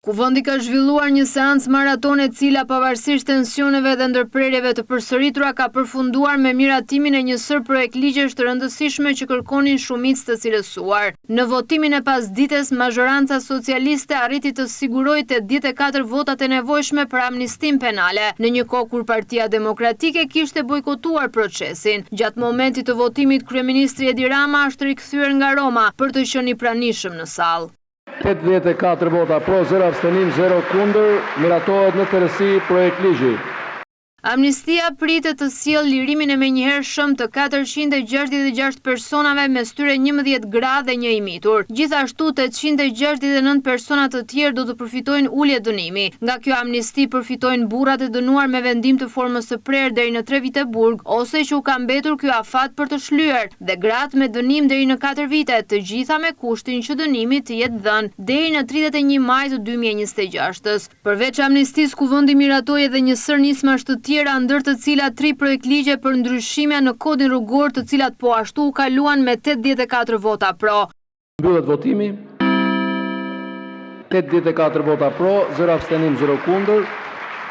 Kuvendi ka zhvilluar një seancë maratone e cila pavarësisht tensioneve dhe ndërprerjeve të përsëritura ka përfunduar me miratimin e një sër projekt ligjesh të rëndësishme që kërkonin shumicë të cilësuar. Në votimin e pasdites, mazhoranca socialiste arriti të sigurojë 84 votat e nevojshme për amnistim penale, në një kohë kur Partia Demokratike kishte bojkotuar procesin. Gjatë momentit të votimit, kryeministri Edi Rama është rikthyer nga Roma për të qenë i pranishëm në sallë. 84 vota pro, 0 abstenim, 0 kundër, miratohet në tërësi projekt ligji. Amnistia pritet të sjellë lirimin e menjëhershëm të 466 personave me styre 11 gra dhe një imitur. Gjithashtu 869 persona të tjerë do të përfitojnë ulje dënimi. Nga kjo amnisti përfitojnë burrat e dënuar me vendim të formës së prerë deri në 3 vite burg, ose që u ka mbetur ky afat për të shlyer, dhe gratë me dënim deri në 4 vite, të gjitha me kushtin që dënimi të jetë dhënë deri në 31 maj të 2026. Përveç amnistisë, kuvendi miratoi edhe një sër nismash të tjera, ndër të cilat 3 projekt ligje për ndryshime në kodin rrugor, të cilat po ashtu u kaluan me 84 vota pro. Mbyllet votimi. 84 vota pro, 0 abstenim, 0 kundër,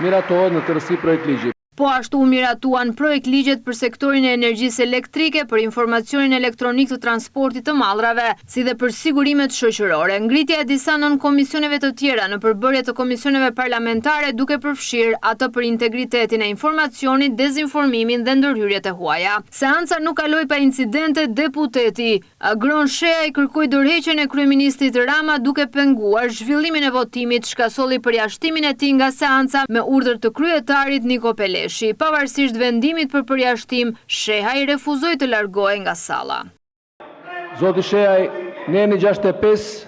miratohet në tërësi projekt ligji. Po ashtu u miratuan projekt ligjet për sektorin e energjisë elektrike, për informacionin elektronik të transportit të mallrave, si dhe për sigurimet shoqërore. Ngritja e disa nën komisioneve të tjera në përbërje të komisioneve parlamentare, duke përfshirë atë për integritetin e informacionit, dezinformimin dhe ndërhyrjet e huaja. Seanca nuk kaloi pa incidente. Deputeti Agron Shea i kërkoi dorëheqjen e kryeministrit Rama duke penguar zhvillimin e votimit, shkasolli përjashtimin e tij nga seanca me urdhër të kryetarit Niko Peleshi. Pavarësisht vendimit për përjashtim, Shehaj refuzoi të largohej nga salla. Zoti Shehaj, neni 65,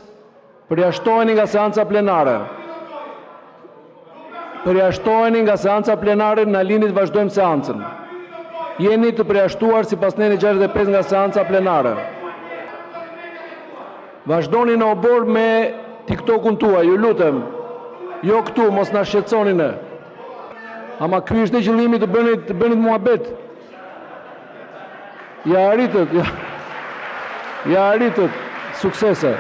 përjashtoheni nga seanca plenare. Përjashtoheni nga seanca plenare, në linit vazhdojmë seancën. Jeni të përjashtuar sipas neni 65 nga seanca plenare. Vazhdoni në obor me TikTokun tuaj, ju lutem. Jo këtu, mos na shqetësoni ne. Ama ky ishte qëllimi të bënit muhabet. Ja arritët, suksese.